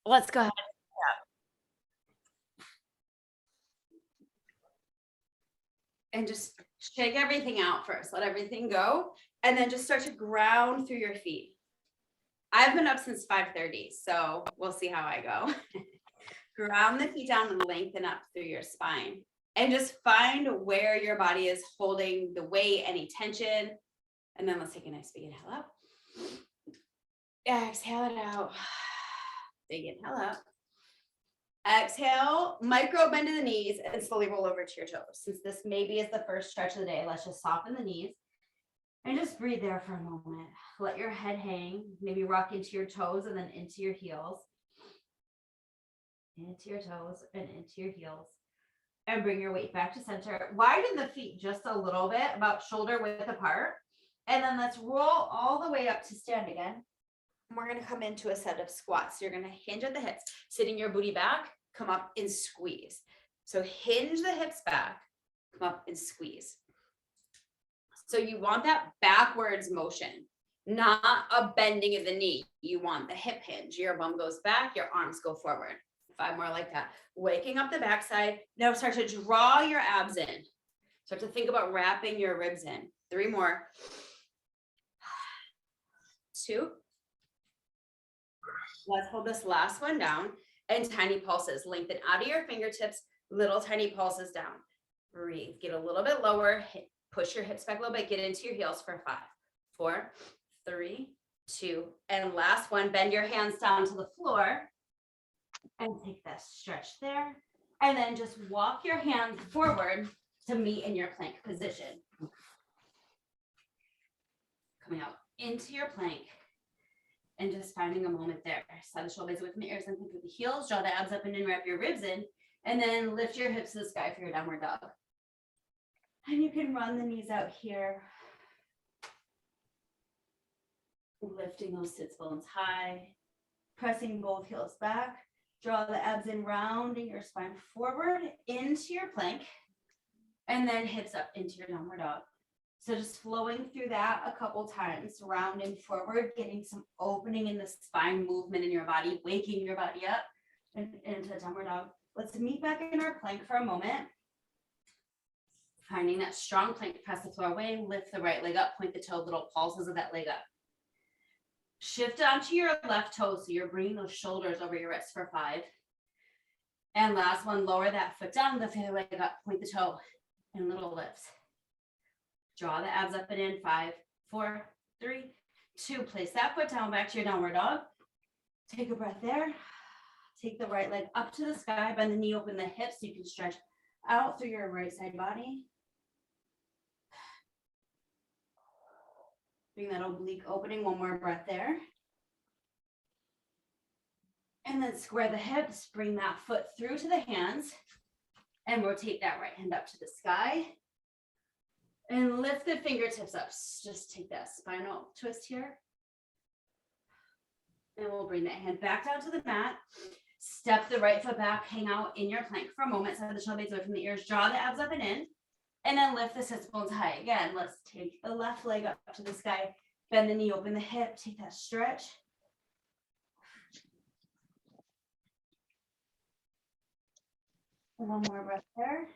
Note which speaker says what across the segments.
Speaker 1: Let's go ahead. And just shake everything out first. Let everything go. And then just start to ground through your feet. I've been up since 5:30, so we'll see how I go. Ground the feet down and lengthen up through your spine. And just find where your body is holding the weight, any tension. And then let's take a nice big inhale up. Exhale it out. Big inhale up. Exhale, micro bend to the knees and slowly roll over to your toes. Since this maybe is the first stretch of the day, let's just soften the knees and just breathe there for a moment. Let your head hang, maybe rock into your toes and then into your heels. Into your toes and into your heels. And bring your weight back to center. Widen the feet just a little bit, about shoulder width apart. And then let's roll all the way up to stand again. And we're going to come into a set of squats. So you're going to hinge at the hips, sitting your booty back, come up and squeeze. So hinge the hips back, come up and squeeze. So you want that backwards motion, not a bending of the knee. You want the hip hinge. Your bum goes back, your arms go forward. 5 more like that. Waking up the backside. Now start to draw your abs in. Start to think about wrapping your ribs in. 3 more. 2. Let's hold this last one down and tiny pulses. Lengthen out of your fingertips, little tiny pulses down. Breathe. Get a little bit lower. Push your hips back a little bit. Get into your heels for 5, 4, 3, 2, and last one. Bend your hands down to the floor and take that stretch there. And then just walk your hands forward to meet in your plank position. Coming out into your plank. And just finding a moment there. Slide the shoulders away from the ears and think through the heels. Draw the abs up and in, wrap your ribs in. And then lift your hips to the sky for your downward dog. And you can run the knees out here. Lifting those sits bones high. Pressing both heels back. Draw the abs in, rounding your spine forward into your plank. And then hips up into your downward dog. So just flowing through that a couple times, rounding forward, getting some opening in the spine movement in your body, waking your body up and into downward dog. Let's meet back in our plank for a moment. Finding that strong plank, press the floor away, lift the right leg up, point the toe, little pulses of that leg up. Shift onto your left toe, so you're bringing those shoulders over your wrists for 5. And last one, lower that foot down, lift the other leg up, point the toe, and little lifts. Draw the abs up and in. 5, 4, 3, 2. Place that foot down back to your downward dog. Take a breath there. Take the right leg up to the sky. Bend the knee, open the hips so you can stretch out through your right side body. Bring that oblique opening. 1 more breath there. And then square the hips. Bring that foot through to the hands. And rotate that right hand up to the sky. And lift the fingertips up. Just take that spinal twist here. And we'll bring that hand back down to the mat. Step the right foot back. Hang out in your plank for a moment. Side the shoulders away from the ears. Draw the abs up and in. And then lift the sits bones high. Again, let's take the left leg up to the sky. Bend the knee, open the hip. Take that stretch. And 1 more breath there.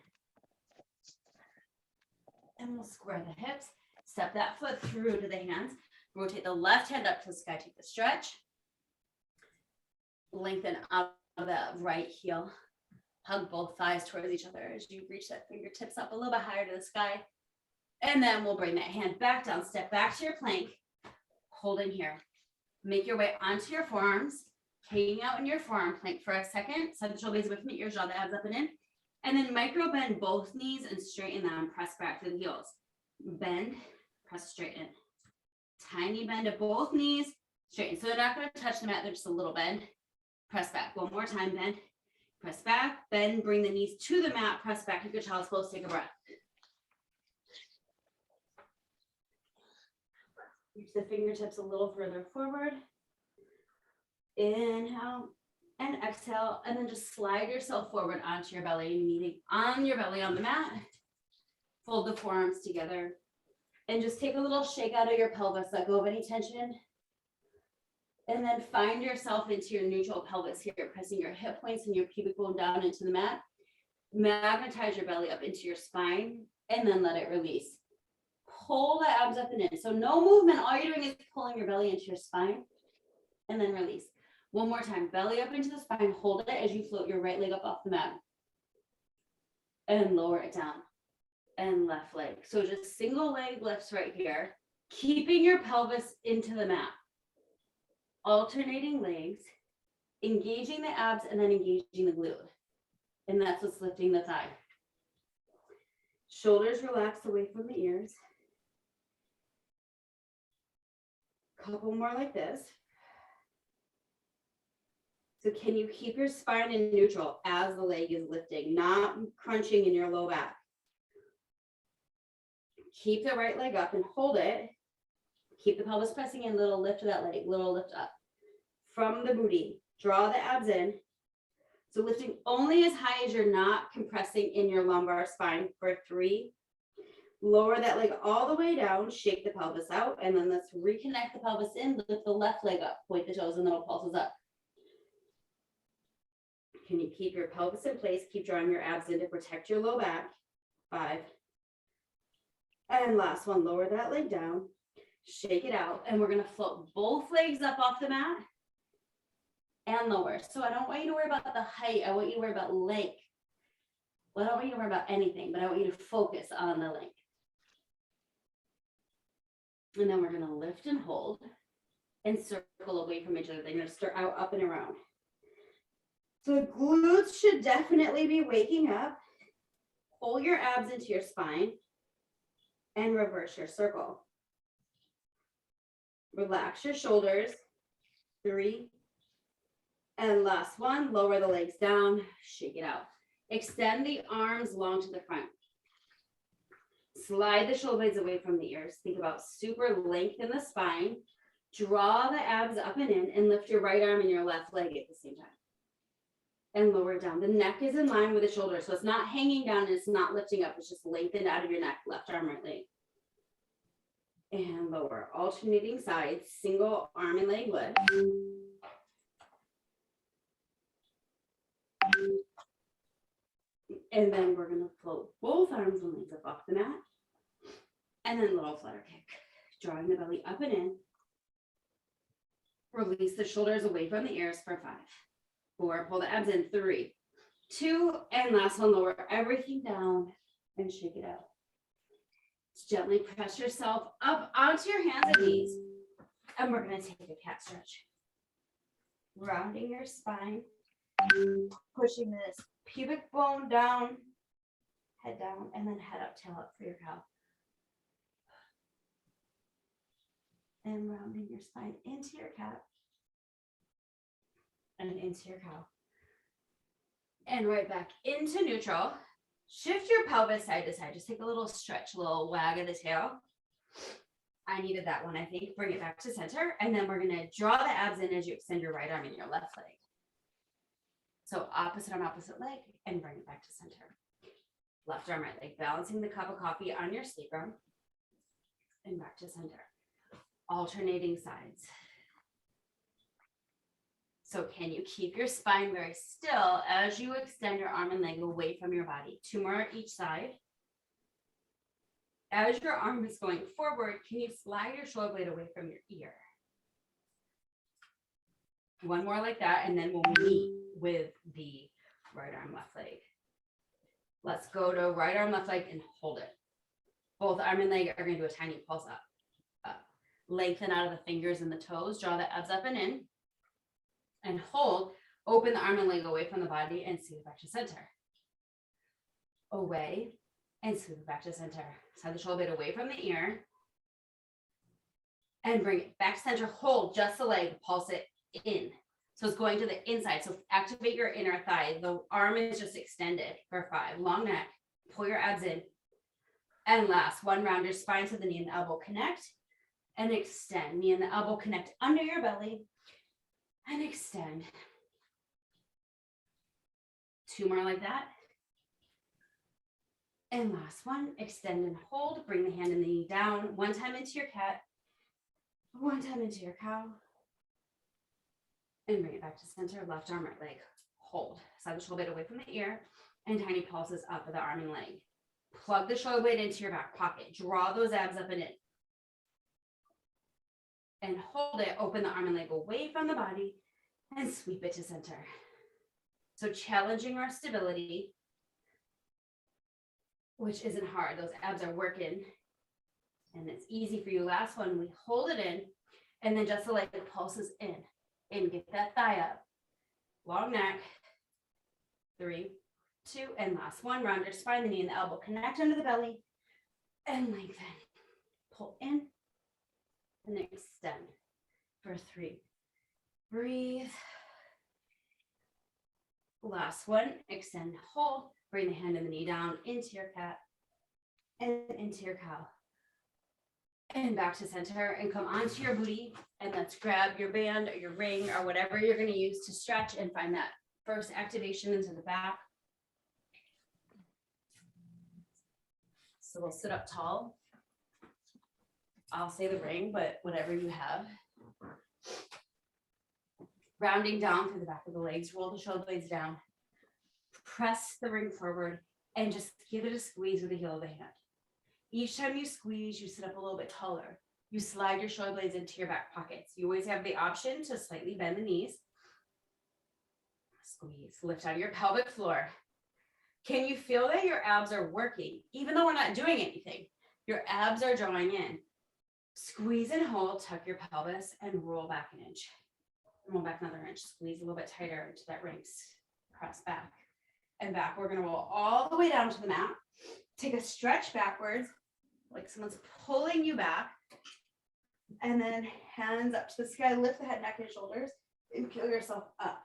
Speaker 1: And we'll square the hips. Step that foot through to the hands. Rotate the left hand up to the sky. Take the stretch. Lengthen out of that right heel. Hug both thighs towards each other as you reach that fingertips up a little bit higher to the sky. And then we'll bring that hand back down. Step back to your plank. Hold in here. Make your way onto your forearms. Hanging out in your forearm plank for a second. Side the shoulders away from the ears. Draw the abs up and in. And then micro bend both knees and straighten them. Press back to the heels. Bend, press, straighten. Tiny bend of both knees. Straighten. So they're not going to touch the mat. They're just a little bend. Press back. 1 more time. Bend. Press back. Bend. Bring the knees to the mat. Press back. You can child's pose. Take a breath. Reach the fingertips a little further forward. Inhale. And exhale, and then just slide yourself forward onto your belly, meeting on your belly on the mat. Fold the forearms together. And just take a little shake out of your pelvis, let go of any tension. And then find yourself into your neutral pelvis here, pressing your hip points and your pubic bone down into the mat. Magnetize your belly up into your spine and then let it release. Pull the abs up and in. So no movement. All you're doing is pulling your belly into your spine and then release. One more time. Belly up into the spine. Hold it as you float your right leg up off the mat. And lower it down. And left leg. So just single leg lifts right here. Keeping your pelvis into the mat. Alternating legs. Engaging the abs and then engaging the glute. And that's what's lifting the thigh. Shoulders relaxed away from the ears. Couple more like this. So can you keep your spine in neutral as the leg is lifting, not crunching in your low back? Keep the right leg up and hold it. Keep the pelvis pressing in, little lift of that leg, little lift up. From the booty, draw the abs in. So lifting only as high as you're not compressing in your lumbar spine for 3. Lower that leg all the way down, shake the pelvis out, and then let's reconnect the pelvis in, lift the left leg up, point the toes and little pulses up. Can you keep your pelvis in place? Keep drawing your abs in to protect your low back. 5. And last one, lower that leg down, shake it out, and we're gonna float both legs up off the mat and lower. So I don't want you to worry about the height. I want you to worry about length. Well, I don't want you to worry about anything, but I want you to focus on the length. And then we're gonna lift and hold and circle away from each other. They're gonna start out up and around. So the glutes should definitely be waking up. Pull your abs into your spine and reverse your circle. Relax your shoulders. 3. And last one, lower the legs down, shake it out. Extend the arms long to the front. Slide the shoulder blades away from the ears. Think about super length in the spine. Draw the abs up and in and lift your right arm and your left leg at the same time. And lower it down. The neck is in line with the shoulder. So it's not hanging down and it's not lifting up. It's just lengthened out of your neck, left arm, right leg. And lower, alternating sides, single arm and leg lift. And then we're gonna float both arms and legs up off the mat. And then little flutter kick. Drawing the belly up and in. Release the shoulders away from the ears for 5. 4, pull the abs in. 3, 2, and last one, lower everything down and shake it out. Just gently press yourself up onto your hands and knees. And we're gonna take a cat stretch. Rounding your spine, pushing this pubic bone down, head down, and then head up, tail up for your cow. And rounding your spine into your cat and into your cow. And right back into neutral. Shift your pelvis side to side. Just take a little stretch, a little wag of the tail. I needed that one, I think. Bring it back to center. And then we're going to draw the abs in as you extend your right arm and your left leg. So opposite arm, opposite leg, and bring it back to center. Left arm, right leg, balancing the cup of coffee on your sacrum and back to center. Alternating sides. So can you keep your spine very still as you extend your arm and leg away from your body? 2 more each side. As your arm is going forward, can you slide your shoulder blade away from your ear? 1 more like that, and then we'll meet with the right arm, left leg. Let's go to right arm, left leg, and hold it. Both arm and leg are going to do a tiny pulse up. Up. Lengthen out of the fingers and the toes. Draw the abs up and in. And hold. Open the arm and leg away from the body and smooth back to center. Away and smooth back to center. Slide the shoulder blade away from the ear. And bring it back to center. Hold just the leg. Pulse it in. So it's going to the inside. So activate your inner thigh. The arm is just extended for 5. Long neck. Pull your abs in. And last, 1 round your spine so the knee and the elbow connect. And extend. Knee and the elbow connect under your belly. And extend. 2 more like that. And last one, extend and hold. Bring the hand and the knee down. 1 time into your cat. 1 time into your cow.
Speaker 2: And bring it back to center, left arm, right leg. Hold. Side the shoulder blade away from the ear and tiny pulses up with the arm and leg. Plug the shoulder blade into your back pocket. Draw those abs up and in. And hold it. Open the arm and leg away from the body and sweep it to center. So challenging our stability, which isn't hard. Those abs are working and it's easy for you. Last one, we hold it in and then just the leg pulses in and get that thigh up. Long neck. 3, 2, and last one. Round your spine, the knee and the elbow connect under the belly and lengthen. Pull in and extend for 3. Breathe. Last one. Extend, hold. Bring the hand and the knee down into your cat and into your cow. And back to center and come onto your booty. And let's grab your band or your ring or whatever you're going to use to stretch and find that first activation into the back. So we'll sit up tall. I'll say the ring, but whatever you have. Rounding down through the back of the legs, roll the shoulder blades down. Press the ring forward and just give it a squeeze with the heel of the hand. Each time you squeeze, you sit up a little bit taller. You slide your shoulder blades into your back pockets. You always have the option to slightly bend the knees. Squeeze, lift out of your pelvic floor. Can you feel that your abs are working? Even though we're not doing anything, your abs are drawing in. Squeeze and hold, tuck your pelvis and roll back an inch. Roll back another inch, squeeze a little bit tighter into that ring. Press back and back. We're gonna roll all the way down to the mat. Take a stretch backwards, like someone's pulling you back. And then hands up to the sky, lift the head, neck, and shoulders, and peel yourself up.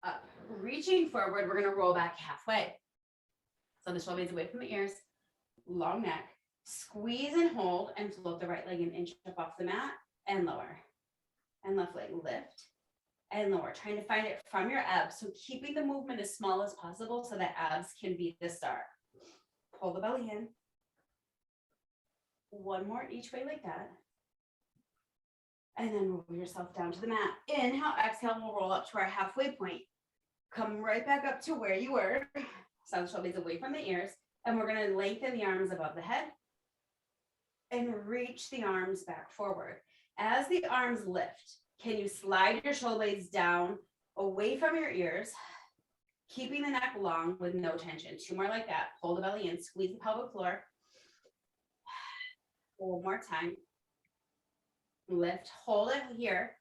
Speaker 2: Up. Reaching forward, we're gonna roll back halfway. So the shoulder blades away from the ears, long neck, squeeze and hold, and float the right leg an inch up off the mat, and lower. And left leg lift, and lower. Trying to find it from your abs. So keeping the movement as small as possible so that abs can be the star. Pull the belly in. One more each way like that. And then roll yourself down to the mat. Inhale, exhale, we'll roll up to our halfway point. Come right back up to where you were. Side the shoulder blades away from the ears. And we're going to lengthen the arms above the head. And reach the arms back forward. As the arms lift, can you slide your shoulder blades down away from your ears, keeping the neck long with no tension? 2 more like that. Pull the belly in, squeeze the pelvic floor. One more time. Lift, hold it here.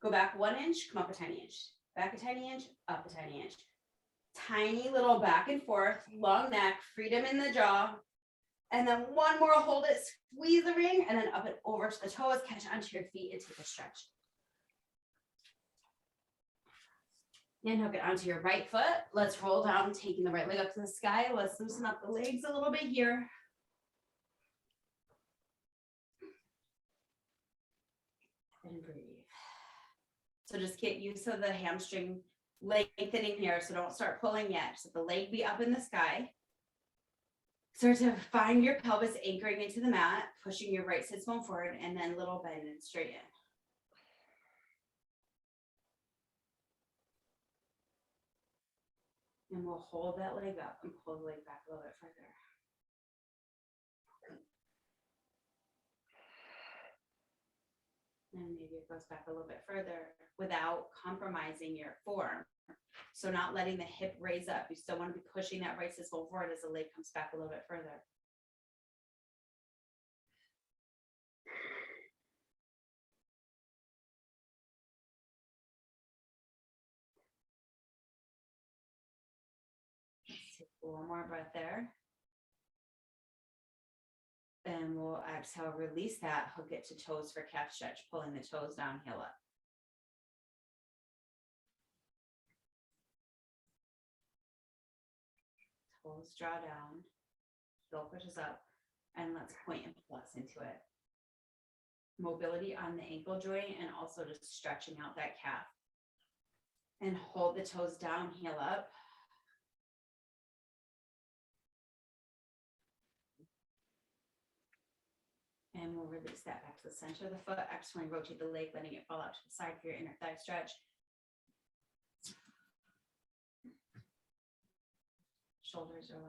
Speaker 2: Go back 1 inch, come up a tiny inch. Back a tiny inch, up a tiny inch. Tiny little back and forth, long neck, freedom in the jaw. And then one more, hold it, squeeze the ring, and then up and over to the toes, catch onto your feet and take a stretch. And hook it onto your right foot. Let's roll down, taking the right leg up to the sky. Let's loosen up the legs a little bit here. And breathe. So just get used to the hamstring lengthening here. So don't start pulling yet. So the leg be up in the sky. Start to find your pelvis anchoring into the mat, pushing your right sit bone forward, and then little bend and straighten. And we'll hold that leg up and pull the leg back a little bit further. And maybe it goes back a little bit further without compromising your form. So not letting the hip raise up. You still want to be pushing that right sit bone forward as the leg comes back a little bit further. Let's take one more breath there. And we'll exhale, release that, hook it to toes for calf stretch, pulling the toes down, heel up. Toes draw down, heel pushes up, and let's point and plus into it. Mobility on the ankle joint and also just stretching out that calf. And hold the toes down, heel up. And we'll release that back to the center of the foot. Externally rotate the leg, letting it fall out to the side for your inner thigh stretch. Shoulders relax.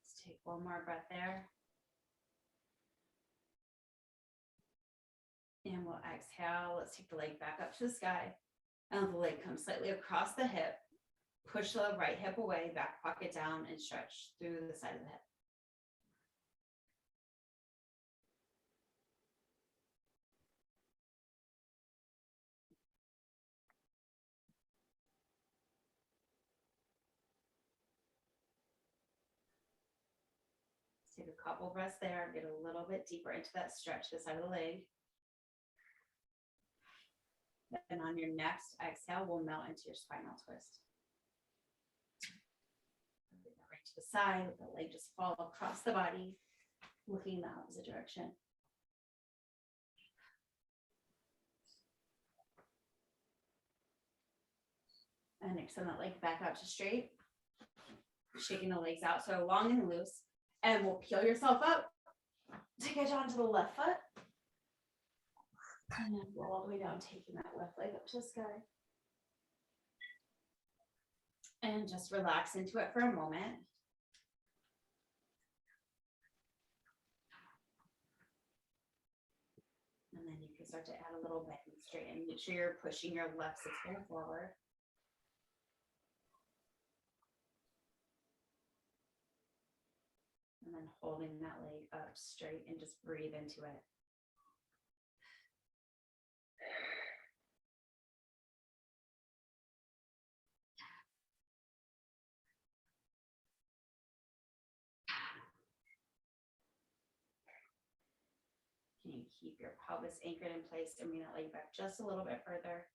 Speaker 2: Let's take one more breath there. And we'll exhale. Let's take the leg back up to the sky. And the leg comes slightly across the hip. Push the right hip away, back pocket down, and stretch through the side of the hip. Let's take a couple breaths there. Get a little bit deeper into that stretch, the side of the leg. And on your next exhale, we'll melt into your spinal twist. Right to the side, let the leg just fall across the body, looking in the opposite direction. And extend that leg back out to straight. Shaking the legs out so long and loose. And we'll peel yourself up to get onto the left foot. And then roll all the way down, taking that left leg up to the sky. And just relax into it for a moment. And then you can start to add a little bend and straighten. Make sure you're pushing your left six bone forward. And then holding that leg up straight and just breathe into it. Can you keep your pelvis anchored in place and bring that leg back just a little bit further?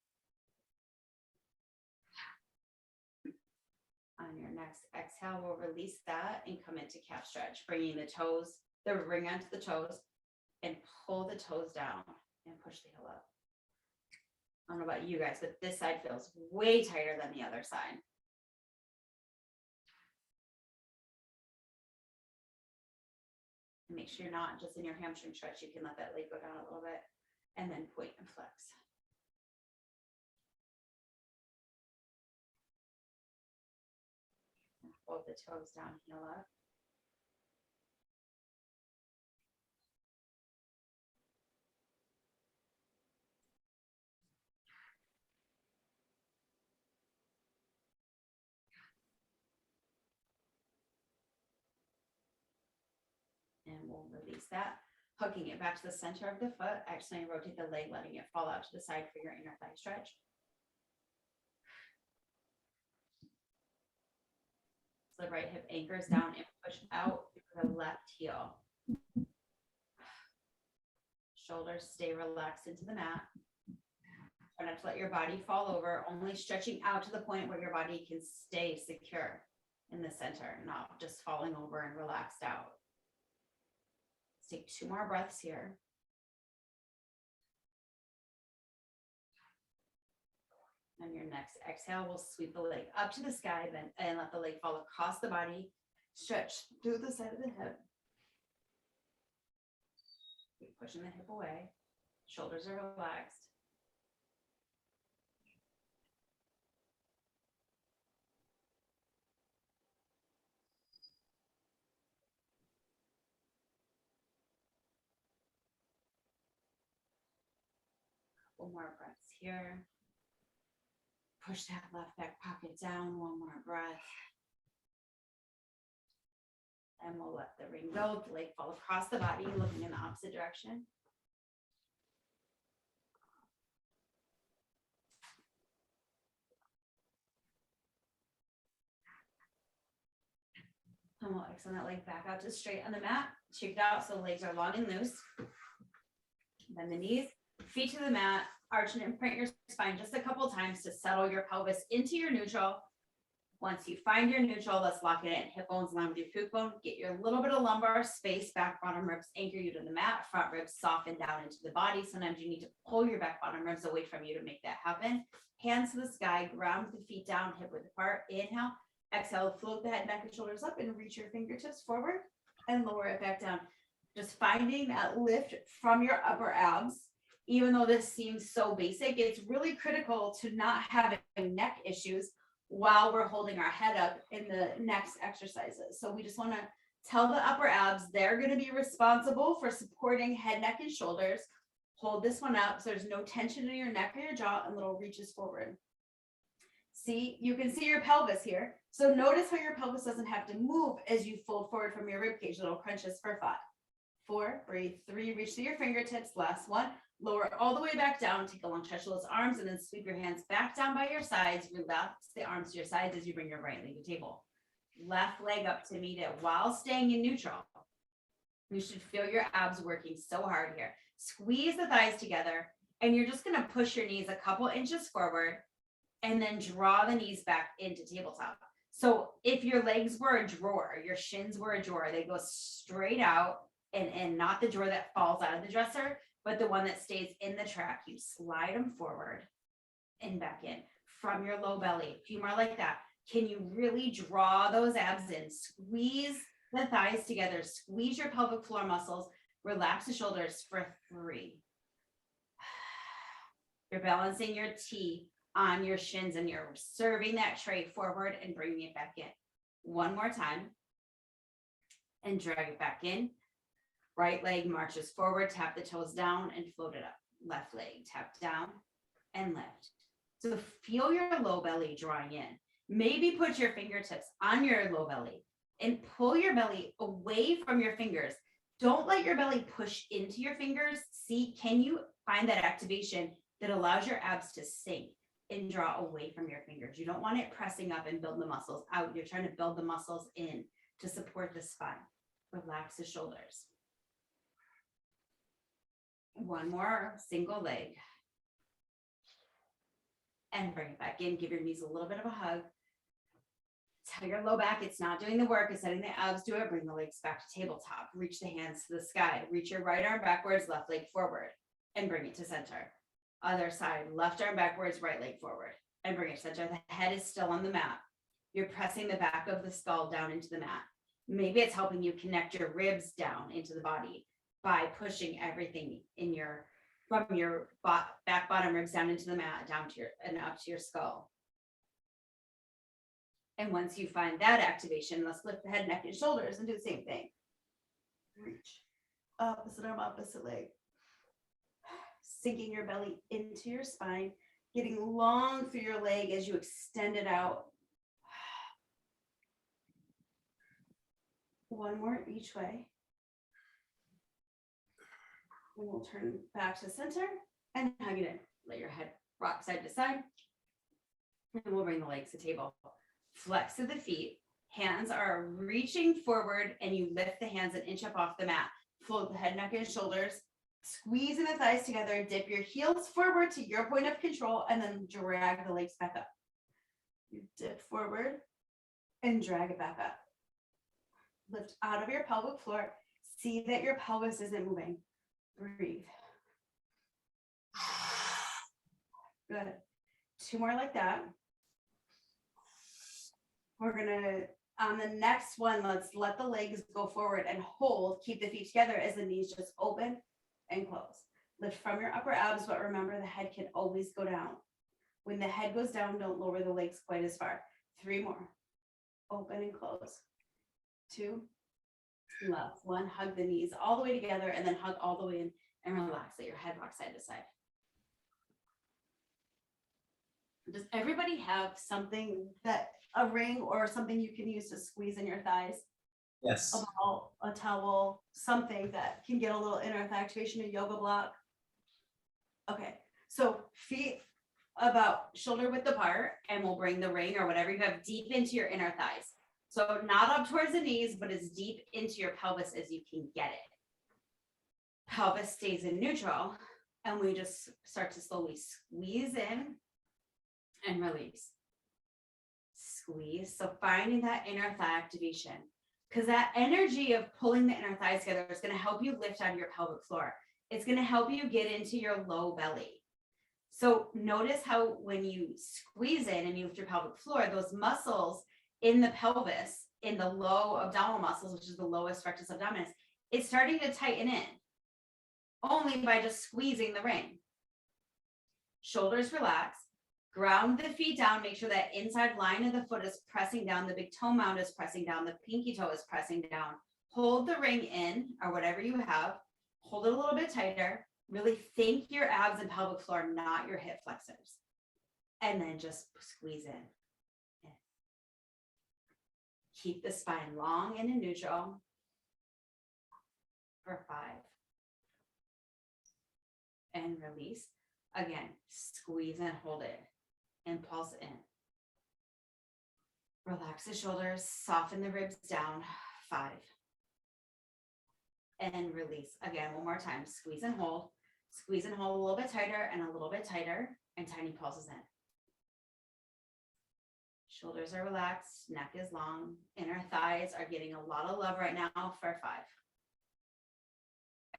Speaker 2: On your next exhale, we'll release that and come into calf stretch, bringing the toes, the ring onto the toes, and pull the toes down and push the heel up. I don't know about you guys, but this side feels way tighter than the other side. And make sure you're not just in your hamstring stretch. You can let that leg go down a little bit and then point and flex. And hold the toes down, heel up. And we'll release that, hooking it back to the center of the foot. Actually, rotate the leg, letting it fall out to the side for your inner thigh stretch. So the right hip anchors down and push out through the left heel. Shoulders stay relaxed into the mat. Try not to let your body fall over, only stretching out to the point where your body can stay secure in the center, not just falling over and relaxed out. Let's take 2 more breaths here. On your next exhale, we'll sweep the leg up to the sky and let the leg fall across the body. Stretch through the side of the hip. Keep pushing the hip away. Shoulders are relaxed. Couple more breaths here. Push that left back pocket down. 1 more breath. And we'll let the ring go. The leg fall across the body, looking in the opposite direction. And we'll extend that leg back out to straight on the mat. Shake it out so the legs are long and loose. Bend the knees, feet to the mat, arch and imprint your spine just a couple times to settle your pelvis into your neutral.
Speaker 1: Once you find your neutral, let's lock it in. Hip bones line with your puke bone. Get your little bit of lumbar space, back bottom ribs anchor you to the mat, front ribs soften down into the body. Sometimes you need to pull your back bottom ribs away from you to make that happen. Hands to the sky, ground the feet down, hip width apart. Inhale, exhale, float the head, neck, and shoulders up and reach your fingertips forward and lower it back down. Just finding that lift from your upper abs. Even though this seems so basic, it's really critical to not have neck issues while we're holding our head up in the next exercises. So we just want to tell the upper abs they're going to be responsible for supporting head, neck, and shoulders. Hold this one up so there's no tension in your neck or your jaw, and little reaches forward. See, you can see your pelvis here. So notice how your pelvis doesn't have to move as you fold forward from your rib cage. Little crunches for 5, 4, breathe, 3, reach to your fingertips. Last one. Lower all the way back down, take a long stretch of those arms, and then sweep your hands back down by your sides. Relax the arms to your sides as you bring your right leg to the table. Left leg up to meet it while staying in neutral. You should feel your abs working so hard here. Squeeze the thighs together, and you're just going to push your knees a couple inches forward and then draw the knees back into tabletop. So if your legs were a drawer, your shins were a drawer, they go straight out and not the drawer that falls out of the dresser, but the one that stays in the track. You slide them forward and back in from your low belly. A few more like that. Can you really draw those abs in? Squeeze the thighs together. Squeeze your pelvic floor muscles. Relax the shoulders for 3. You're balancing your T on your shins and you're serving that tray forward and bringing it back in. One more time. And drag it back in. Right leg marches forward, tap the toes down and float it up. Left leg, tap down and lift. So feel your low belly drawing in. Maybe put your fingertips on your low belly and pull your belly away from your fingers. Don't let your belly push into your fingers. See, can you find that activation that allows your abs to sink and draw away from your fingers? You don't want it pressing up and build the muscles out. You're trying to build the muscles in to support the spine. Relax the shoulders. One more single leg. And bring it back in. Give your knees a little bit of a hug. Tell your low back it's not doing the work. It's letting the abs do it. Bring the legs back to tabletop. Reach the hands to the sky. Reach your right arm backwards, left leg forward. And bring it to center. Other side, left arm backwards, right leg forward. And bring it to center. The head is still on the mat. You're pressing the back of the skull down into the mat. Maybe it's helping you connect your ribs down into the body by pushing everything in from your back bottom ribs down into the mat, down to and up to your skull. And once you find that activation, let's lift the head, neck, and shoulders and do the same thing. Reach. Opposite arm, opposite leg. Sinking your belly into your spine, getting long through your leg as you extend it out. One more each way. And we'll turn back to center and hug it in. Let your head rock side to side. And we'll bring the legs to table. Flex to the feet. Hands are reaching forward and you lift the hands an inch up off the mat. Float the head, neck, and shoulders. Squeezing the thighs together. Dip your heels forward to your point of control and then drag the legs back up. You dip forward and drag it back up. Lift out of your pelvic floor. See that your pelvis isn't moving. Breathe. Good. 2 more like that. We're gonna, on the next one, let's let the legs go forward and hold. Keep the feet together as the knees just open and close. Lift from your upper abs, but remember the head can always go down. When the head goes down, don't lower the legs quite as far. 3 more. Open and close. 2. Left. 1. Hug the knees all the way together and then hug all the way in and relax. Let your head rock side to side. Does everybody have something a ring or something you can use to squeeze in your thighs?
Speaker 3: Yes.
Speaker 1: A ball, a towel, something that can get a little inner thigh activation, a yoga block. Okay, so feet about shoulder width apart, and we'll bring the ring or whatever you have deep into your inner thighs. So not up towards the knees, but as deep into your pelvis as you can get it. Pelvis stays in neutral, and we just start to slowly squeeze in and release.
Speaker 2: squeeze. So finding that inner thigh activation, because that energy of pulling the inner thighs together is going to help you lift out of your pelvic floor. It's going to help you get into your low belly. So notice how when you squeeze in and you lift your pelvic floor, those muscles in the pelvis, in the low abdominal muscles, which is the lowest rectus abdominis, it's starting to tighten in only by just squeezing the ring. Shoulders relax, ground the feet down, make sure that inside line of the foot is pressing down, the big toe mound is pressing down, the pinky toe is pressing down. Hold the ring in, or whatever you have, hold it a little bit tighter, really think your abs and pelvic floor, not your hip flexors. And then just squeeze in. Keep the spine long and in neutral for 5. And release. Again, squeeze and hold it and pulse in. Relax the shoulders, soften the ribs down. 5. And release. Again, one more time. Squeeze and hold a little bit tighter and a little bit tighter, and tiny pulses in. Shoulders are relaxed, neck is long, inner thighs are getting a lot of love right now for 5.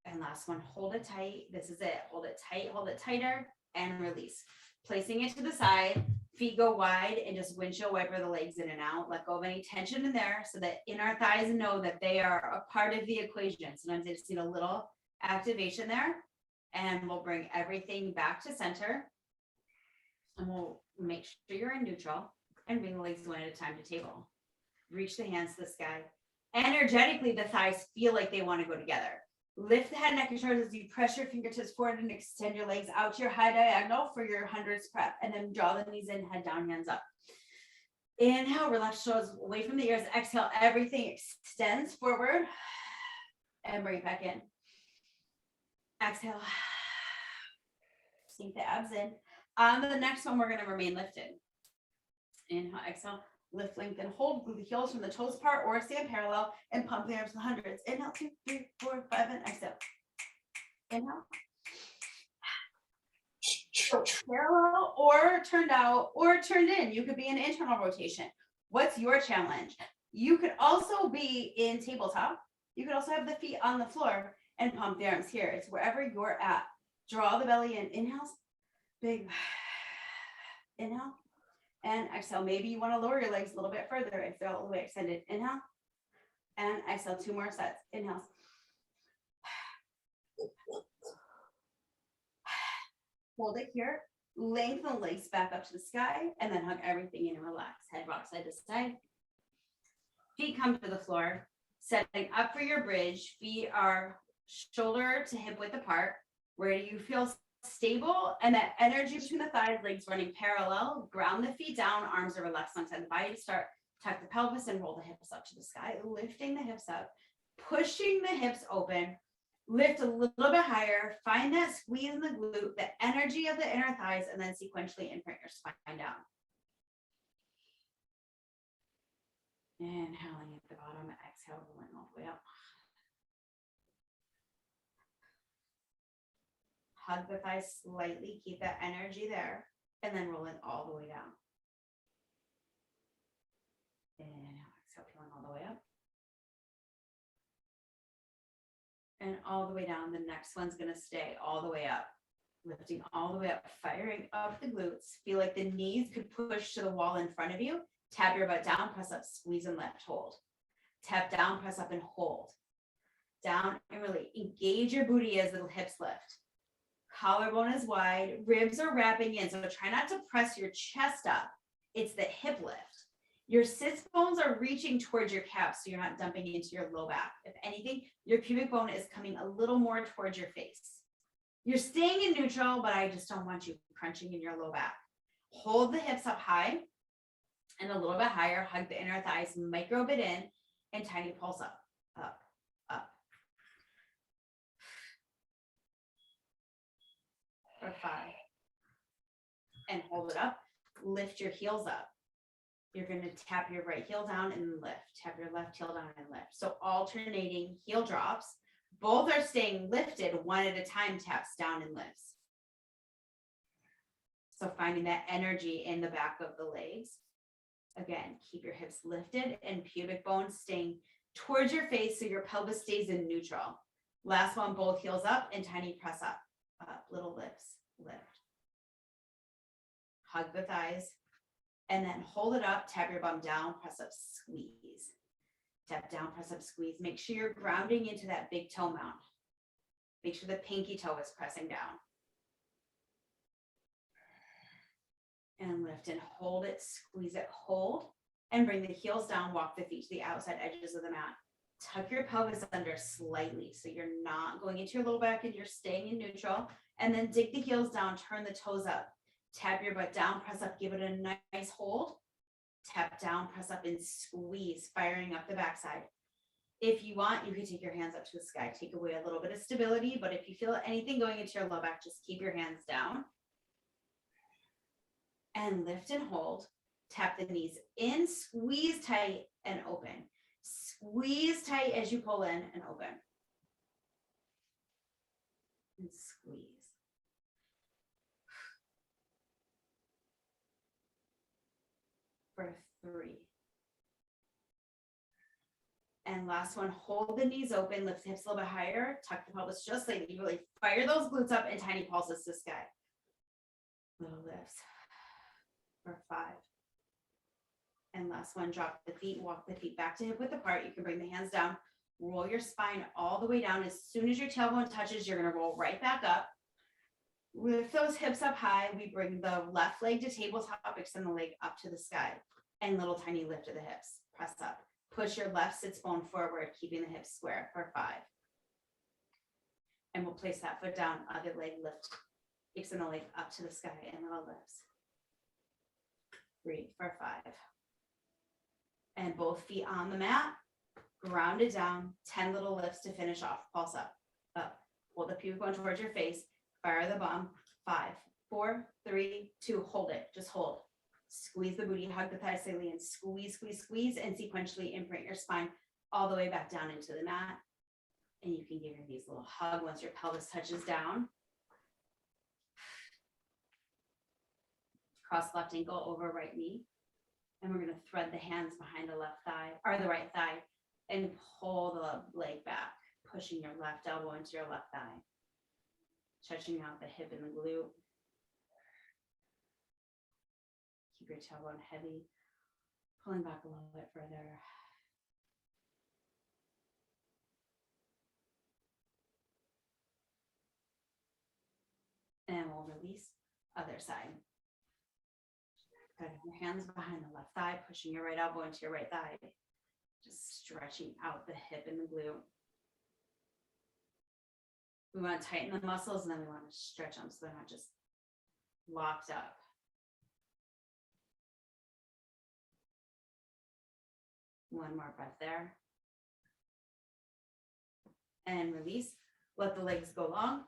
Speaker 2: And last one, hold it tight. This is it. Hold it tight, hold it tighter, and release. Placing it to the side, feet go wide, and just windshield wiper the legs in and out. Let go of any tension in there so that inner thighs know that they are a part of the equation. Sometimes they just need a little activation there. And we'll bring everything back to center. And we'll make sure you're in neutral and bring the legs one at a time to table. Reach the hands to the sky. Energetically, the thighs feel like they want to go together. Lift the head, neck, and shoulders as you press your fingertips forward and extend your legs out to your high diagonal for your 100s prep. And then draw the knees in, head down, hands up. Inhale, relax shoulders away from the ears. Exhale, everything extends forward. And bring it back in. Exhale. Sink the abs in. On the next one, we're going to remain lifted. Inhale, exhale, lift, lengthen, hold, glue the heels from the toes apart or stand parallel and pump the arms to the 100s. Inhale, 2, 3, 4, 5, and exhale. Inhale. Parallel or turned out or turned in. You could be in internal rotation. What's your challenge? You could also be in tabletop. You could also have the feet on the floor and pump the arms here. It's wherever you're at. Draw the belly in. Inhale, big. Inhale. And exhale. Maybe you want to lower your legs a little bit further if they're all the way extended. Inhale. And exhale. 2 more sets. Inhale. Hold it here. Lengthen the legs back up to the sky. And then hug everything in and relax. Head rock side to side. Feet come to the floor. Setting up for your bridge. Feet are shoulder to hip width apart. Where do you feel stable? And that energy between the thighs, legs running parallel. Ground the feet down, arms are relaxed alongside the body to start. Tuck the pelvis and roll the hips up to the sky. Lifting the hips up, pushing the hips open. Lift a little bit higher. Find that squeeze in the glute, the energy of the inner thighs, and then sequentially imprint your spine down. Inhaling at the bottom, exhale, rolling all the way up. Hug the thighs slightly, keep that energy there, and then roll it all the way down. Inhale, exhale, peeling all the way up. And all the way down. The next one's going to stay all the way up. Lifting all the way up, firing up the glutes. Feel like the knees could push to the wall in front of you. Tap your butt down, press up, squeeze and lift, hold. Tap down, press up and hold. Down and really engage your booty as the hips lift. Collarbone is wide, ribs are wrapping in. So try not to press your chest up. It's the hip lift. Your sits bones are reaching towards your calves, so you're not dumping into your low back. If anything, your pubic bone is coming a little more towards your face. You're staying in neutral, but I just don't want you crunching in your low back. Hold the hips up high and a little bit higher. Hug the inner thighs, micro bit in, and tiny pulse up, up, up. For 5. And hold it up. Lift your heels up. You're going to tap your right heel down and lift. Tap your left heel down and lift. So alternating heel drops. Both are staying lifted, one at a time, taps down and lifts. So finding that energy in the back of the legs.
Speaker 1: Again, keep your hips lifted and pubic bone staying towards your face so your pelvis stays in neutral. Last one, both heels up and tiny press up. Up, little lifts, lift. Hug the thighs. And then hold it up, tap your bum down, press up, squeeze. Tap down, press up, squeeze. Make sure you're grounding into that big toe mount. Make sure the pinky toe is pressing down. And lift and hold it, squeeze it, hold. And bring the heels down, walk the feet to the outside edges of the mat. Tuck your pelvis under slightly so you're not going into your low back and you're staying in neutral. And then dig the heels down, turn the toes up. Tap your butt down, press up, give it a nice hold. Tap down, press up, and squeeze, firing up the backside. If you want, you can take your hands up to the sky, take away a little bit of stability, but if you feel anything going into your low back, just keep your hands down. And lift and hold. Tap the knees in, squeeze tight and open. Squeeze tight as you pull in and open. And squeeze. For 3. And last one, hold the knees open, lift the hips a little bit higher, tuck the pelvis just like you really fire those glutes up and tiny pulses to sky. Little lifts. For 5. And last one, drop the feet, walk the feet back to hip width apart. You can bring the hands down, roll your spine all the way down. As soon as your tailbone touches, you're gonna roll right back up. With those hips up high, we bring the left leg to tabletop, extend the leg up to the sky, and little tiny lift of the hips. Press up. Push your left sits bone forward, keeping the hips square for 5. And we'll place that foot down, other leg lift, extend the leg up to the sky, and little lifts. 3 for 5. And both feet on the mat, grounded down, 10 little lifts to finish off. Pulse up, up. Hold the pubic bone towards your face. Fire the bum. 5, 4, 3, 2. Hold it. Just hold. Squeeze the booty. Hug the thighs slightly and squeeze, squeeze, squeeze, and sequentially imprint your spine all the way back down into the mat. And you can give your knees a little hug once your pelvis touches down. Cross left ankle over right knee. And we're going to thread the hands behind the left thigh or the right thigh and pull the leg back, pushing your left elbow into your left thigh. Stretching out the hip and the glute. Keep your tailbone heavy, pulling back a little bit further. And we'll release, other side. Putting your hands behind the left thigh, pushing your right elbow into your right thigh. Just stretching out the hip and the glute. We want to tighten the muscles and then we want to stretch them so they're not just locked up. One more breath there. And release. Let the legs go long.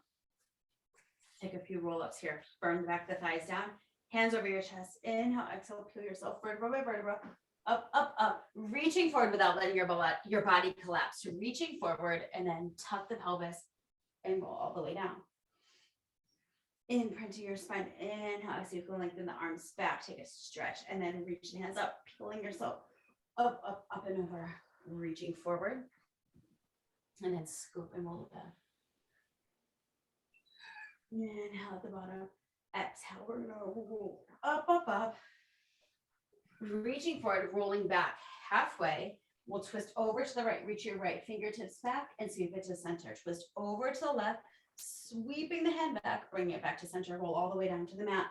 Speaker 1: Take a few roll-ups here. Burn back the thighs down. Hands over your chest. Inhale, exhale, peel yourself vertebra by vertebra. Up, up, up. Reaching forward without letting your body collapse. Reaching forward and then tuck the pelvis and roll all the way down. Imprint to your spine. Inhale, so you can lengthen the arms back. Take a stretch and then reach the hands up, peeling yourself up, up, up and over. Reaching forward. And then scoop and roll it back. Inhale at the bottom. Exhale, we're gonna roll up, up, up. Reaching forward, rolling back halfway. We'll twist over to the right, reach your right fingertips back and sweep it to center. Twist over to the left, sweeping the hand back, bring it back to center, roll all the way down to the mat.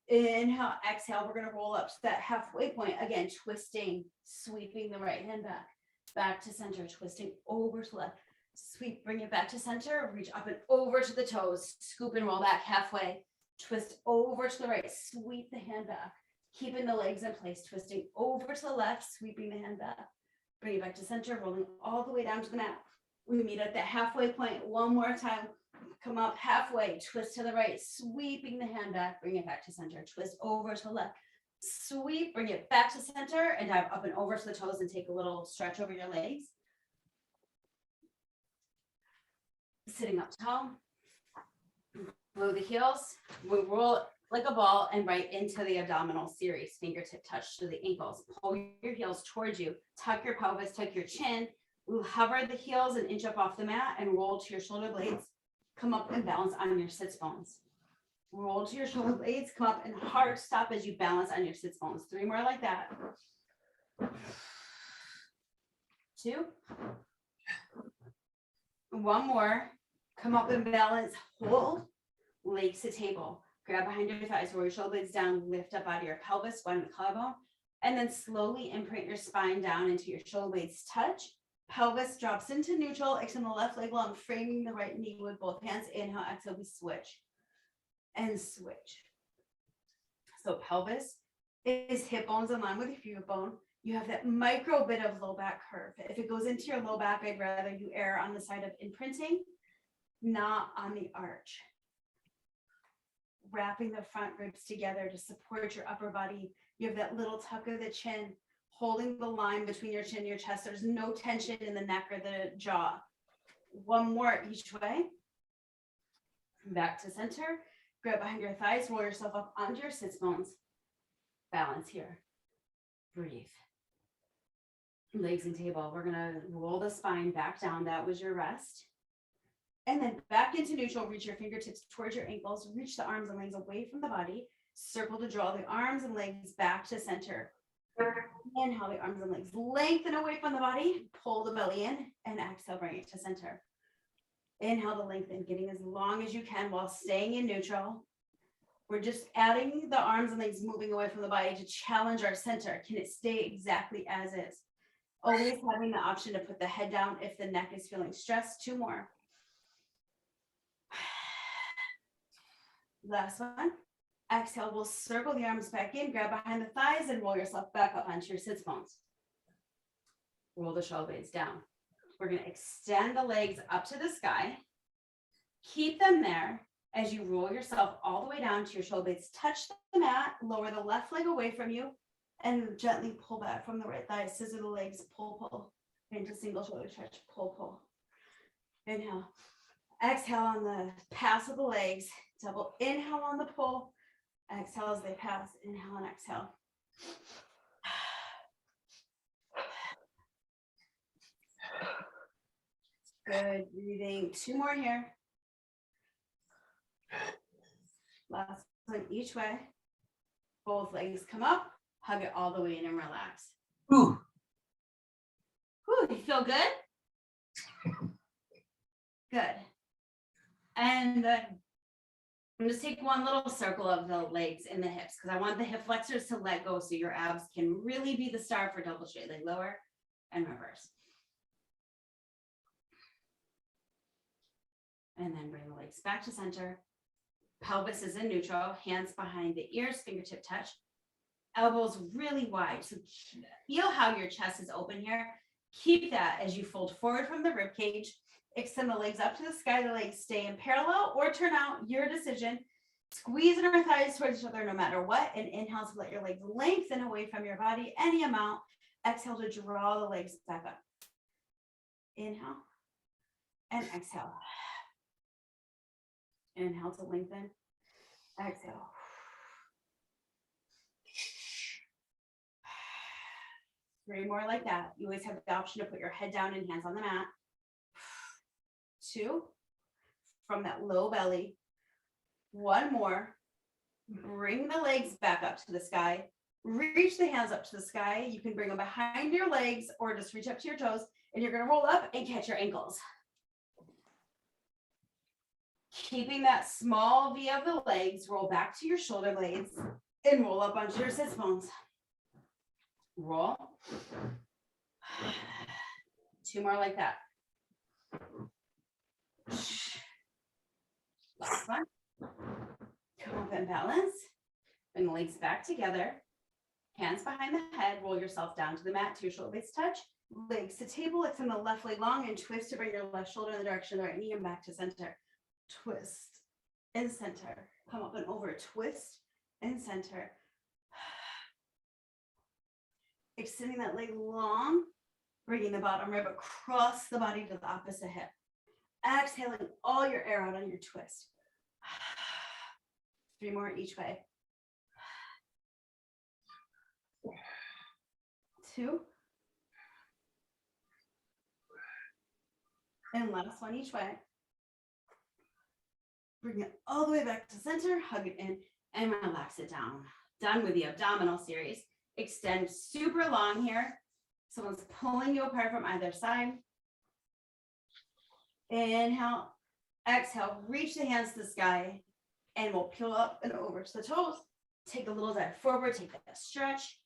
Speaker 1: Inhale, exhale, we're gonna roll up to that halfway point. Again, twisting, sweeping the right hand back to center, twisting over to left. Sweep, bring it back to center, reach up and over to the toes, scoop and roll back halfway, twist over to the right, sweep the hand back, keeping the legs in place, twisting over to the left, sweeping the hand back, bring it back to center, rolling all the way down to the mat. We meet at the halfway point one more time, come up halfway, twist to the right, sweeping the hand back, bring it back to center, twist over to the left, sweep, bring it back to center, and dive up and over to the toes and take a little stretch over your legs. Sitting up tall, blow the heels, we roll
Speaker 2: like a ball and right into the abdominal series. Fingertip touch to the ankles. Pull your heels towards you. Tuck your pelvis, tuck your chin. We'll hover the heels and inch up off the mat and roll to your shoulder blades. Come up and balance on your sits bones. Roll to your shoulder blades. Come up and hard stop as you balance on your sits bones. 3 more like that. 2. 1 more. Come up and balance. Hold. Legs to table. Grab behind your thighs, roll your shoulder blades down, lift up out of your pelvis, squat the collarbone, and then slowly imprint your spine down into your shoulder blades touch. Pelvis drops into neutral, extend the left leg long, framing the right knee with both hands. Inhale, exhale, we switch. And switch. So pelvis is hip bones in line with your femur bone. You have that micro bit of low back curve. If it goes into your low back, I'd rather you err on the side of imprinting, not on the arch. Wrapping the front ribs together to support your upper body. You have that little tuck of the chin, holding the line between your chin and your chest. There's no tension in the neck or the jaw. 1 more each way. Back to center. Grab behind your thighs, roll yourself up onto your sits bones. Balance here. Breathe. Legs and table. We're gonna roll the spine back down. That was your rest. And then back into neutral, reach your fingertips towards your ankles, reach the arms and legs away from the body, circle to draw the arms and legs back to center. Inhale the arms and legs, lengthen away from the body, pull the belly in, and exhale, bring it to center. Inhale to lengthen, getting as long as you can while staying in neutral. We're just adding the arms and legs moving away from the body to challenge our center. Can it stay exactly as is? Always having the option to put the head down if the neck is feeling stressed. 2 more. Last one. Exhale, we'll circle the arms back in, grab behind the thighs, and roll yourself back up onto your sits bones. Roll the shoulder blades down. We're going to extend the legs up to the sky. Keep them there as you roll yourself all the way down to your shoulder blades. Touch the mat, lower the left leg away from you, and gently pull back from the right thigh. Scissor the legs, pull, pull. Into single shoulder stretch, pull, pull. Inhale. Exhale on the pass of the legs. Double inhale on the pull. Exhale as they pass. Inhale and exhale. Good. Breathing. 2 more here. Last one each way. Both legs come up. Hug it all the way in and relax.
Speaker 3: Ooh.
Speaker 1: Ooh, you feel good? Good. And then just take one little circle of the legs and the hips because I want the hip flexors to let go so your abs can really be the star for double straight leg lower and reverse. And then bring the legs back to center. Pelvis is in neutral, hands behind the ears, fingertip touch. Elbows really wide. So feel how your chest is open here. Keep that as you fold forward from the rib cage. Extend the legs up to the sky. The legs stay in parallel or turn out, your decision. Squeeze our thighs towards each other no matter what. And inhale to let your legs lengthen away from your body, any amount. Exhale to draw the legs back up. Inhale and exhale. Inhale to lengthen. Exhale. Three more like that. You always have the option to put your head down and hands on the mat. 2. From that low belly. 1 more. Bring the legs back up to the sky. Reach the hands up to the sky. You can bring them behind your legs or just reach up to your toes. And you're going to roll up and catch your ankles. Keeping that small V of the legs, roll back to your shoulder blades and roll up onto your sits bones. Roll. 2 more like that. Last one. Come up and balance. Bring the legs back together. Hands behind the head. Roll yourself down to the mat to your shoulder blades touch. Legs to table. Extend the left leg long and twist to bring your left shoulder in the direction of the right knee and back to center. Twist and center. Come up and over. Twist and center. Extending that leg long. Bringing the bottom rib across the body to the opposite hip. Exhaling all your air out on your twist.
Speaker 2: 3 more each way. 2. And last one each way. Bring it all the way back to center, hug it in, and relax it down. Done with the abdominal series. Extend super long here. Someone's pulling you apart from either side. Inhale, exhale, reach the hands to the sky, and we'll peel up and over to the toes. Take a little dive forward, take that stretch.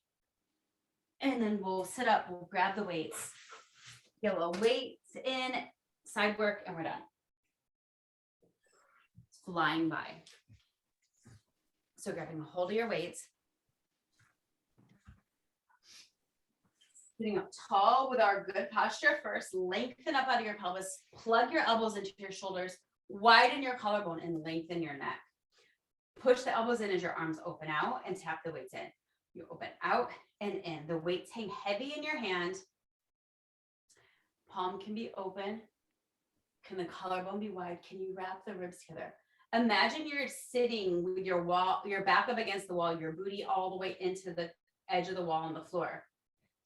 Speaker 2: And then we'll sit up, we'll grab the weights. Get a little weights in, side work, and we're done. It's flying by. So grabbing a hold of your weights. Sitting up tall with our good posture first. Lengthen up out of your pelvis. Plug your elbows into your shoulders. Widen your collarbone and lengthen your neck. Push the elbows in as your arms open out and tap the weights in. You open out and in. The weights hang heavy in your hand. Palm can be open. Can the collarbone be wide? Can you wrap the ribs together? Imagine you're sitting with your back up against the wall, your booty all the way into the edge of the wall on the floor.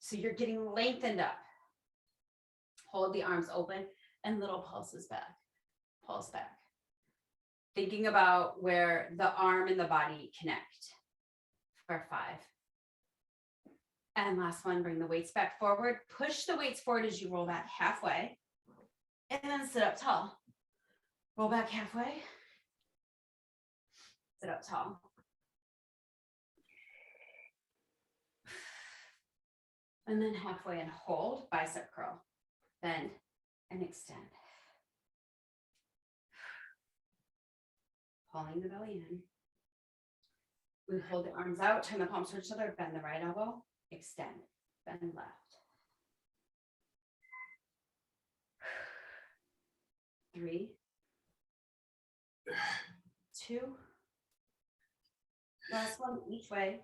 Speaker 2: So you're getting lengthened up. Hold the arms open and little pulses back. Pulse back. Thinking about where the arm and the body connect for 5. And last one, bring the weights back forward. Push the weights forward as you roll back halfway. And then sit up tall. Roll back halfway. Sit up tall. And then halfway and hold, bicep curl. Bend and extend. Pulling the belly in. We hold the arms out, turn the palms towards each other, bend the right elbow, extend, bend left. 3, 2, last one each way.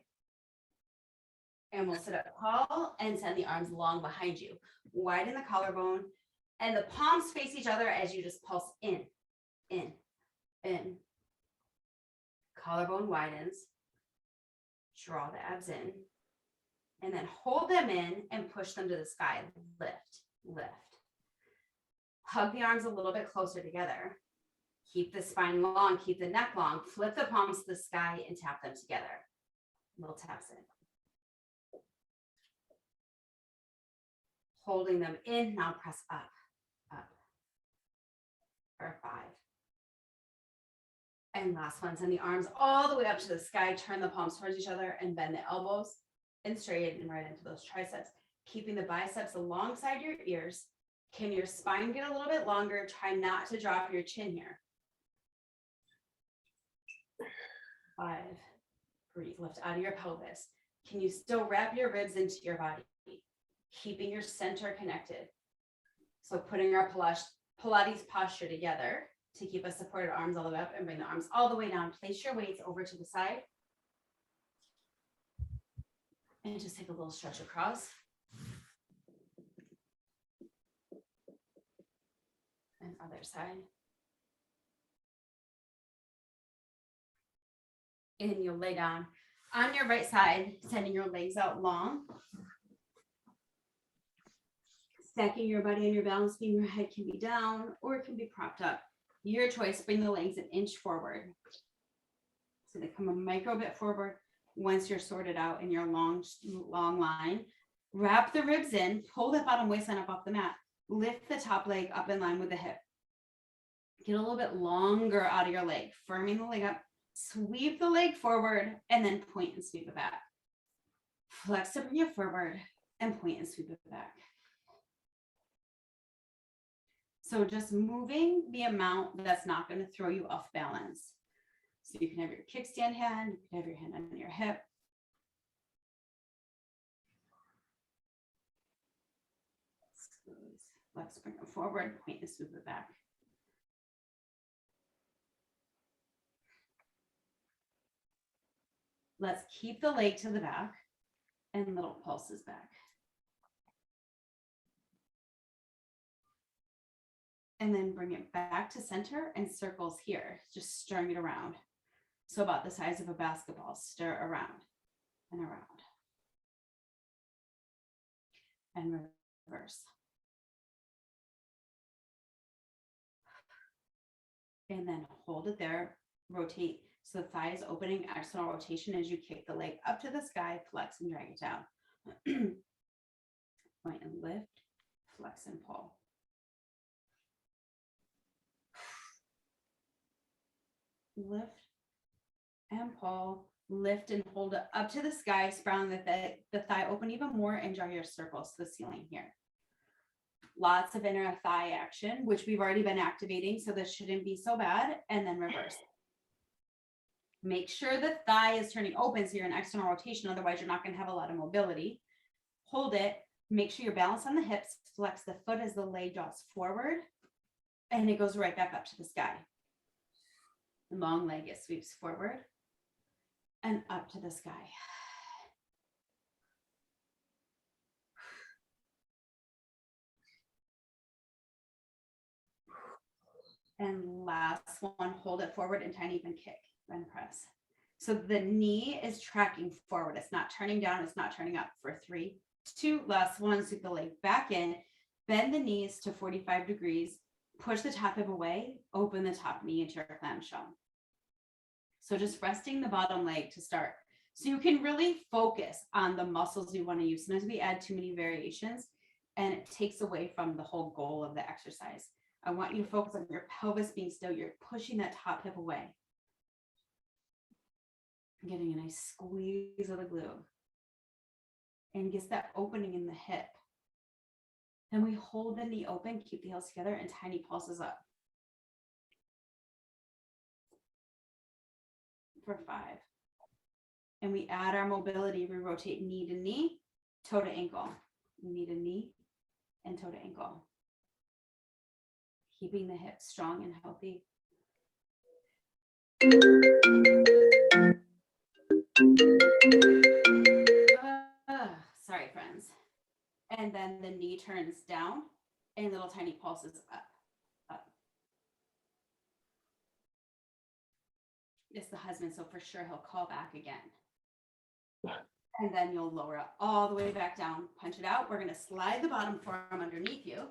Speaker 2: And we'll sit up tall and send the arms long behind you. Widen the collarbone and the palms face each other as you just pulse in, in, in. Collarbone widens. Draw the abs in. And then hold them in and push them to the sky. Lift, lift. Hug the arms a little bit closer together. Keep the spine long, keep the neck long. Flip the palms to the sky and tap them together. Little taps in. Holding them in, now press up, up. For 5. And last one, send the arms all the way up to the sky. Turn the palms towards each other and bend the elbows and straighten right into those triceps. Keeping the biceps alongside your ears. Can your spine get a little bit longer? Try not to drop your chin here. 5. Breathe, lift out of your pelvis. Can you still wrap your ribs into your body? Keeping your center connected. So putting our Pilates posture together to keep us supported, arms all the way up, and bring the arms all the way down. Place your weights over to the side. And just take a little stretch across. And other side. And you'll lay down on your right side, sending your legs out long. Stacking your body on your balance beam, your head can be down or it can be propped up. Your choice, bring the legs an inch forward. So they come a micro bit forward once you're sorted out in your long line. Wrap the ribs in, pull the bottom waistline up off the mat. Lift the top leg up in line with the hip. Get a little bit longer out of your leg, firming the leg up. Sweep the leg forward and then point and sweep it back. Flex to bring it forward and point and sweep it back. So just moving the amount that's not going to throw you off balance. So you can have your kickstand hand, you can have your hand on your hip. Squeeze, flex, bring it forward, point and sweep it back. Let's keep the leg to the back and little pulses back. And then bring it back to center and circles here, just stirring it around. So about the size of a basketball. Stir around and around. And reverse. And then hold it there. Rotate. So the thigh is opening, external rotation as you kick the leg up to the sky, flex and drag it down. Point and lift, flex and pull. Lift and pull, lift and hold it up to the sky, sprouting the thigh open even more and draw your circles to the ceiling here. Lots of inner thigh action, which we've already been activating, so this shouldn't be so bad. And then reverse. Make sure the thigh is turning open so you're in external rotation, otherwise you're not going to have a lot of mobility. Hold it, make sure you're balanced on the hips, flex the foot as the leg draws forward, and it goes right back up to the sky. The long leg, it sweeps forward and up to the sky. And last one, hold it forward and tiny even kick, then press. So the knee is tracking forward. It's not turning down, it's not turning up for 3, 2, last one, sweep the leg back in, bend the knees to 45 degrees, push the top hip away, open the top knee into your clamshell. So just resting the bottom leg to start. So you can really focus on the muscles you want to use. Sometimes we add too many variations and it takes away from the whole goal of the exercise. I want you to focus on your pelvis being still. You're pushing that top hip away. Getting a nice squeeze of the glute. And gets that opening in the hip. Then we hold the knee open, keep the heels together, and tiny pulses up. For 5. And we add our mobility. We rotate knee to knee, toe to ankle, knee to knee, and toe to ankle. Keeping the hips strong and healthy. Sorry, friends. And then the knee turns down and little tiny pulses up, up. It's the husband, so for sure he'll call back again. And then you'll lower it all the way back down, punch it out. We're going to slide the bottom forearm underneath you.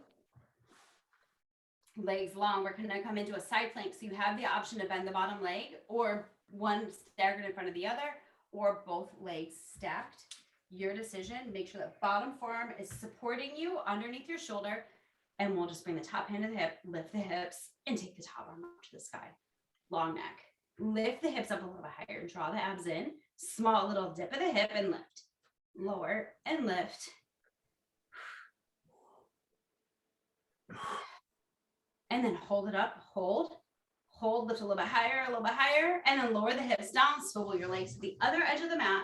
Speaker 2: Legs long. We're going to come into a side plank. So you have the option to bend the bottom leg or one staggered in front of the other or both legs stacked. Your decision. Make sure that bottom forearm is supporting you underneath your shoulder. And we'll just bring the top hand to the hip, lift the hips, and take the top arm up to the sky. Long neck. Lift the hips up a little bit higher. Draw the abs in. Small little dip of the hip and lift. Lower and lift. And then hold it up. Hold, lift a little bit higher, and then lower the hips down. Swivel your legs to the other edge of the mat.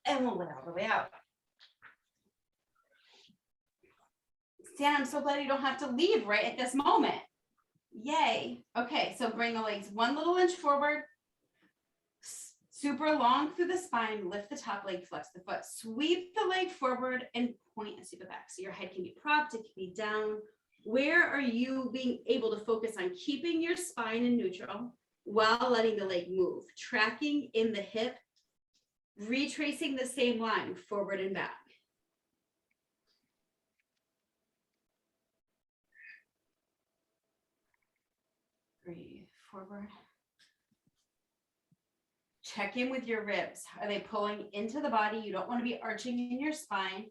Speaker 2: And we'll let all the way out. Stan, I'm so glad you don't have to leave right at this moment. Yay. Okay, so bring the legs 1 little inch forward. Super long through the spine. Lift the top leg, flex the foot. Sweep the leg forward and point and sweep it back. So your head can be propped, it can be down. Where are you being able to focus on keeping your spine in neutral while letting the leg move? Tracking in the hip, retracing the same line forward and back. Breathe forward. Check in with your ribs. Are they pulling into the body? You don't want to be arching in your spine.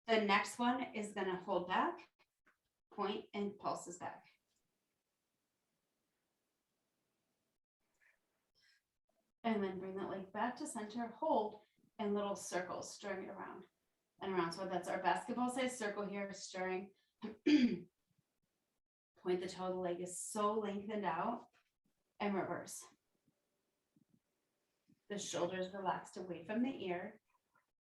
Speaker 2: The next one is going to hold back, point, and pulses back. And then bring that leg back to center, hold, and little circles, stirring it around and around. So that's our basketball-sized circle here, stirring. Point the toe, the leg is so lengthened out, and reverse. The shoulders relaxed away from the ear.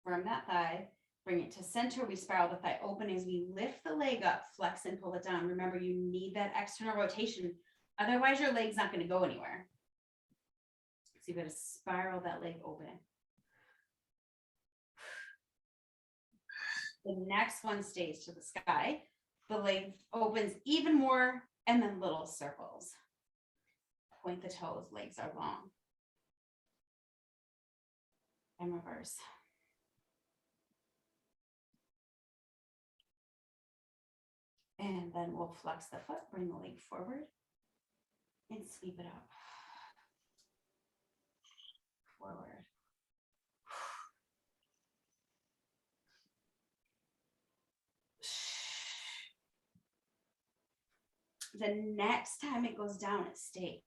Speaker 2: Firm that thigh. Bring it to center. We spiral the thigh open as we lift the leg up, flex and pull it down. Remember, you need that external rotation. Otherwise, your leg's not going to go anywhere. So you've got to spiral that leg open. The next one stays to the sky. The leg opens even more, and then little circles. Point the toes, legs are long. And reverse. And then we'll flex the foot, bring the leg forward, and sweep it up. Forward. The next time it goes down, it stays.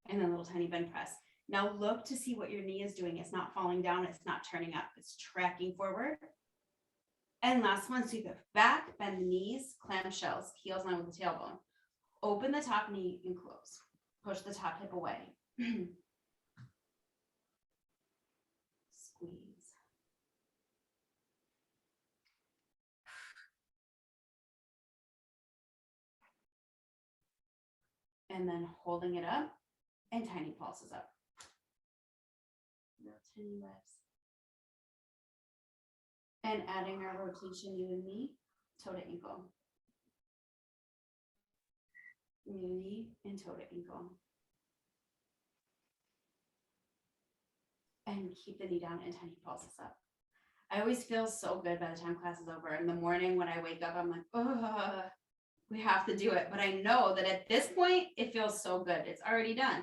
Speaker 2: And then a little tiny bend press. Now look to see what your knee is doing. It's not falling down. It's not turning up. It's tracking forward. And last one, sweep it back, bend the knees, clamshells, heels line with the tailbone. Open the top knee and close. Push the top hip away. Squeeze. And then holding it up and tiny pulses up. Little tiny lifts. And adding our rotation, you and me, toe to ankle. Knee and toe to ankle. And keep the knee down and tiny pulses up. I always feel so good by the time class is over. In the morning when I wake up, I'm like, oh, we have to do it. But I know that at this point, it feels so good. It's already done.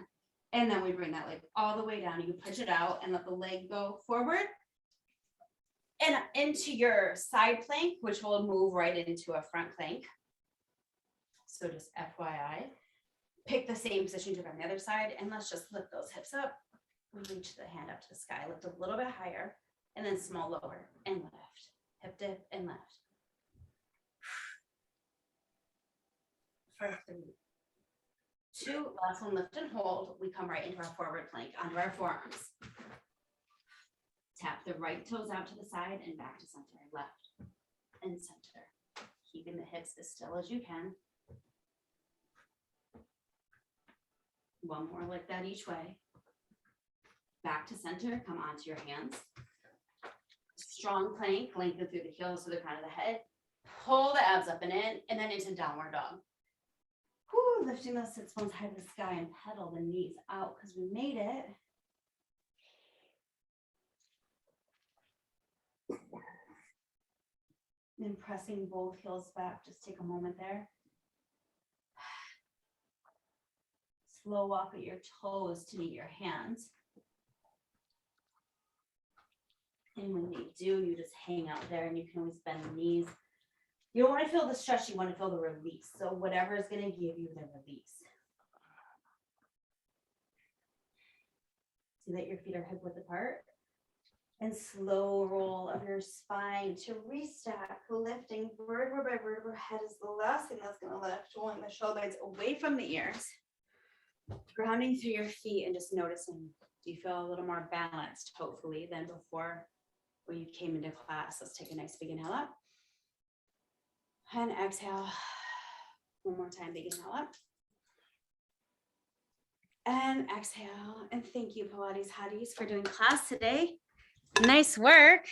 Speaker 2: And then we bring that leg all the way down. You push it out and let the leg go forward. And into your side plank, which will move right into a front plank. So just FYI, pick the same position to on the other side, and let's just lift those hips up. Reach the hand up to the sky, lift a little bit higher, and then small lower and lift. Hip dip and lift. For 3, 2, last one, lift and hold. We come right into our forward plank, onto our forearms. Tap the right toes out to the side and back to center, left and center. Keeping the hips as still as you can. One more like that each way. Back to center, come onto your hands. Strong plank, lengthen through the heels to the crown of the head. Pull the abs up and in, and then into downward dog. Whew, lifting those sits bones high to the sky and pedal the knees out because we made it. And pressing both heels back, just take a moment there. Slow walk at your toes to meet your hands. And when they do, you just hang out there and you can always bend the knees. You don't want to feel the stretch, you want to feel the release. So whatever is going to give you the release. See that your feet are hip width apart. And slow roll of your spine to restack, lifting vertebra by vertebra. Head is the last thing that's going to lift, rolling the shoulder blades away from the ears. Grounding through your feet and just noticing, do you feel a little more balanced, hopefully, than before when you came into class? Let's take a nice big inhale up. And exhale. One more time, big inhale up. And exhale. And thank you, Pilates Hotties, for doing class today. Nice work.